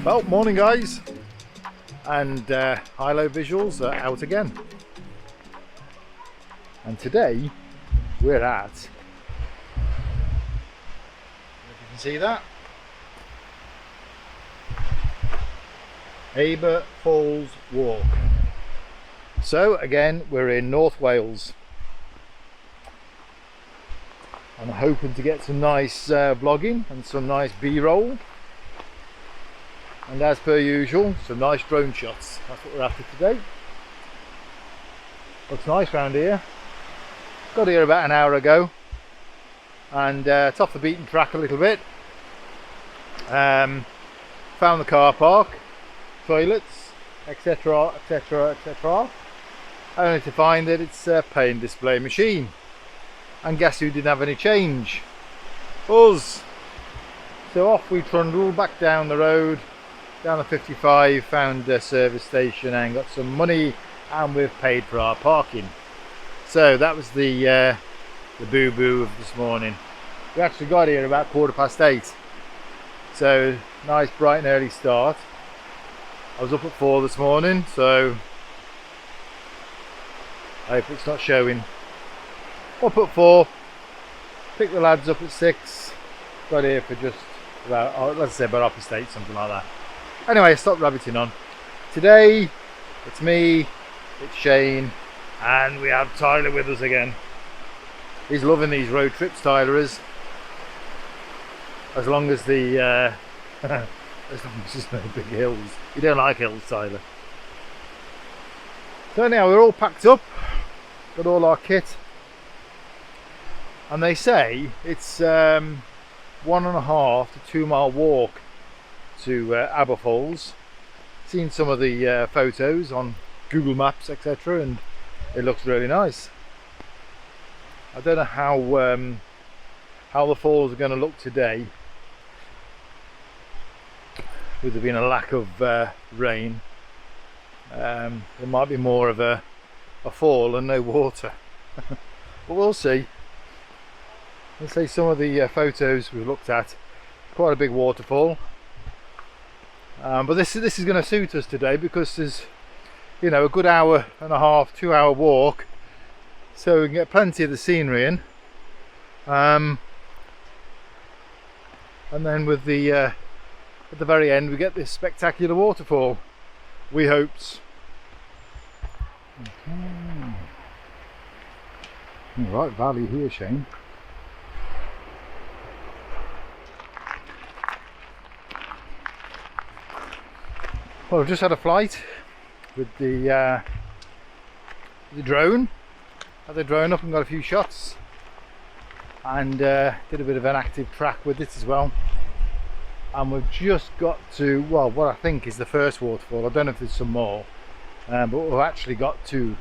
Well, morning guys, and high-low visuals are out again. And today we're at, if you can see that, Aber Falls walk. So again, we're in North Wales. I'm hoping to get some nice vlogging and some nice B-roll. And as per usual, some nice drone shots. That's what we're after today. Looks nice round here. Got here about an hour ago, and it's off the beaten track a little bit. Found the car park, toilets, etc, etc, etc. Only to find that it's a pay and display machine. And guess who didn't have any change? Us! So off we trundled back down the road, down the 55, found a service station and got some money, and we've paid for our parking. So that was the boo-boo of this morning. We actually got here about 8:15. So nice bright and early start. I was up at 4 this morning, so I hope it's not showing. Up at 4, picked the lads up at 6, got here for just about, let's say about 8:30, something like that. Anyway, stop rabbiting on. Today, it's me, it's Shane, and we have Tyler with us again. He's loving these road trips, Tyler is. As long as the, as long as there's no big hills. You don't like hills, Tyler. So anyhow, we're all packed up, got all our kit. And they say it's 1.5 to 2 mile walk to Aber Falls. Seen some of the photos on Google Maps, etc., and it looks really nice. I don't know how the falls are going to look today, with there being a lack of rain. There might be more of a fall and no water, but we'll see. Let's say some of the photos we've looked at, quite a big waterfall. But this is going to suit us today because there's, you know, a good 1.5, 2 hour walk, so we can get plenty of the scenery in. And then with the at the very end we get this spectacular waterfall, we hopes. Right valley here, Shane. Well, I've just had a flight with the drone. Had the drone up and got a few shots, and did a bit of an active track with it as well. And we've just got to, well, what I think is the first waterfall. I don't know if there's some more, but we've actually got to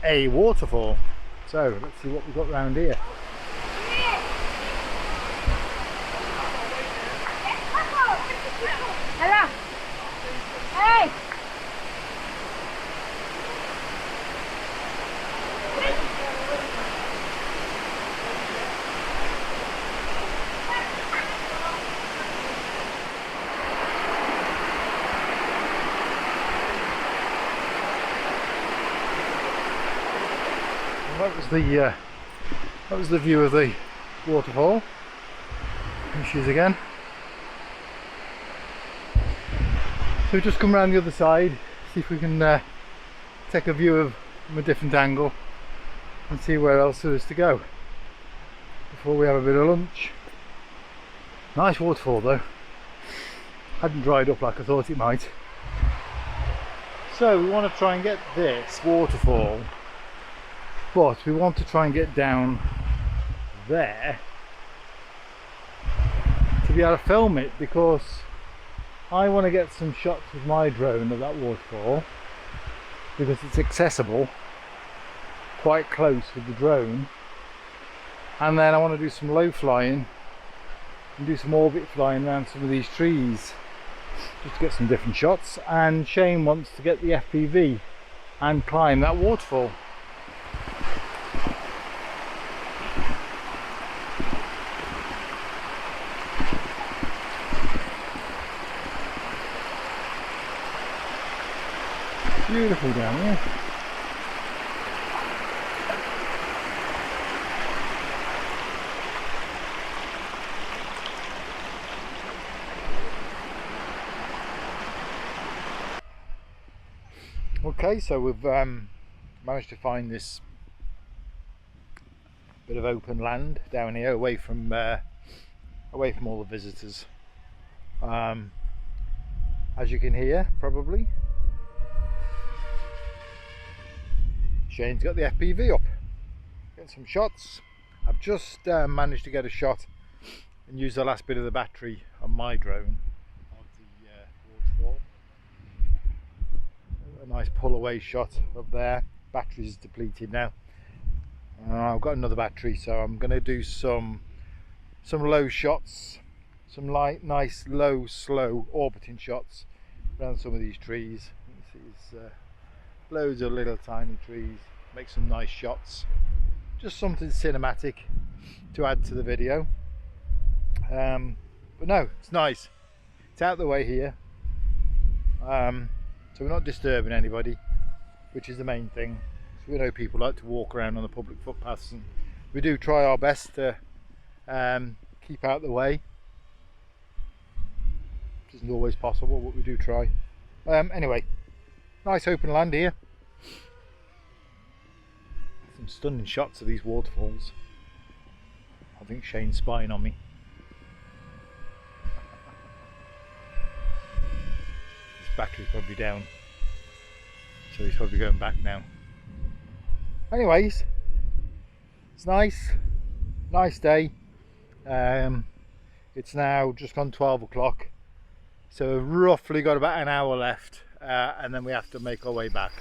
a waterfall. So let's see what we've got around here. Hello. Hey! That was the view of the waterfall. Here she is again. So we've just come around the other side, see if we can take a view of from a different angle and see where else there is to go before we have a bit of lunch. Nice waterfall though, hadn't dried up like I thought it might. So we want to try and get this waterfall, but we want to try and get down there to be able to film it, because I want to get some shots with my drone of that waterfall, because it's accessible quite close with the drone. And then I want to do some low flying and do some orbit flying around some of these trees just to get some different shots. And Shane wants to get the FPV and climb that waterfall. Beautiful down here. Okay, so we've managed to find this bit of open land down here, away from all the visitors. As you can hear, probably, Shane's got the FPV up, getting some shots. I've just managed to get a shot and use the last bit of the battery on my drone of the Waterfall. A nice pull away shot up there. Battery is depleted now. I've got another battery, so I'm going to do some low shots, some light, nice, low, slow orbiting shots around some of these trees. You can see there's loads of little tiny trees. Make some nice shots. Just something cinematic to add to the video. But no, it's nice. It's out of the way here. So we're not disturbing anybody, which is the main thing. So we know people like to walk around on the public footpaths, and we do try our best to keep out of the way. Which isn't always possible, but we do try. Anyway, nice open land here. Some stunning shots of these waterfalls. I think Shane's spying on me. Battery's probably down, so he's probably going back now. Anyways, it's nice day. It's now just gone 12 o'clock, so we've roughly got about an hour left, and then we have to make our way back.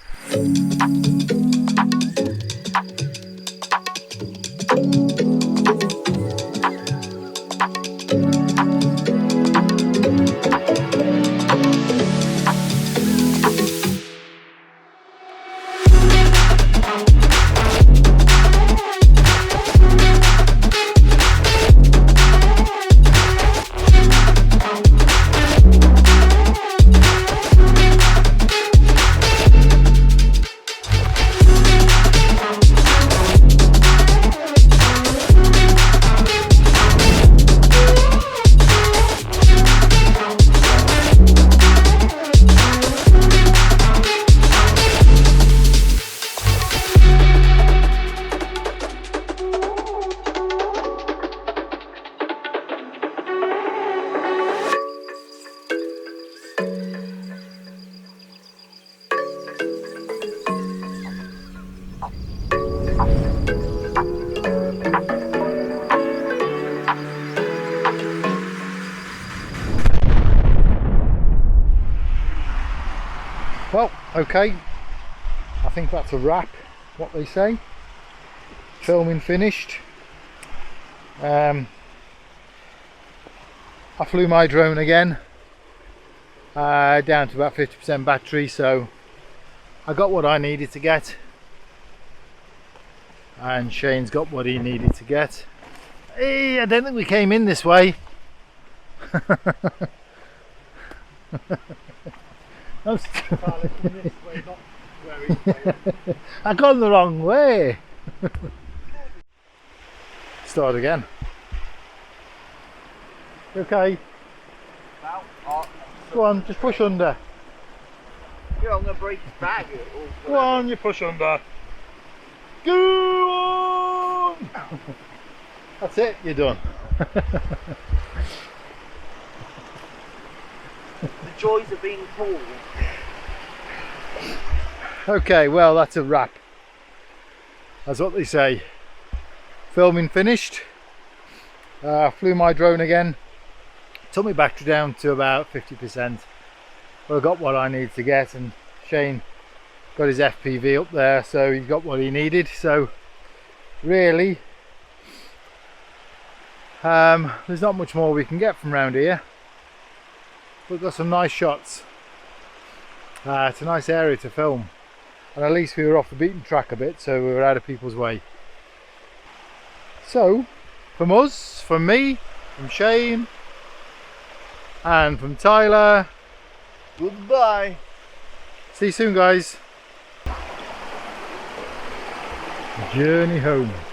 Well, okay, I think that's a wrap, what they say. Filming finished. I flew my drone again, down to about 50% battery, so I got what I needed to get, and Shane's got what he needed to get. Hey, I don't think we came in this way. I gone the wrong way. Start again. Okay. Go on, just push under. Yeah, I'm going to break his back. Go on, you push under. Go on! That's it, you're done. The joys of being pulled. Okay, well, that's a wrap. That's what they say. Filming finished. Flew my drone again. Took my battery down to about 50%. But I got what I need to get, and Shane got his FPV up there, so he's got what he needed. So really, there's not much more we can get from around here. We've got some nice shots. It's a nice area to film, and at least we were off the beaten track a bit, so we were out of people's way. So from us, from me, from Shane, and from Tyler, Goodbye. see you soon, guys. Journey home.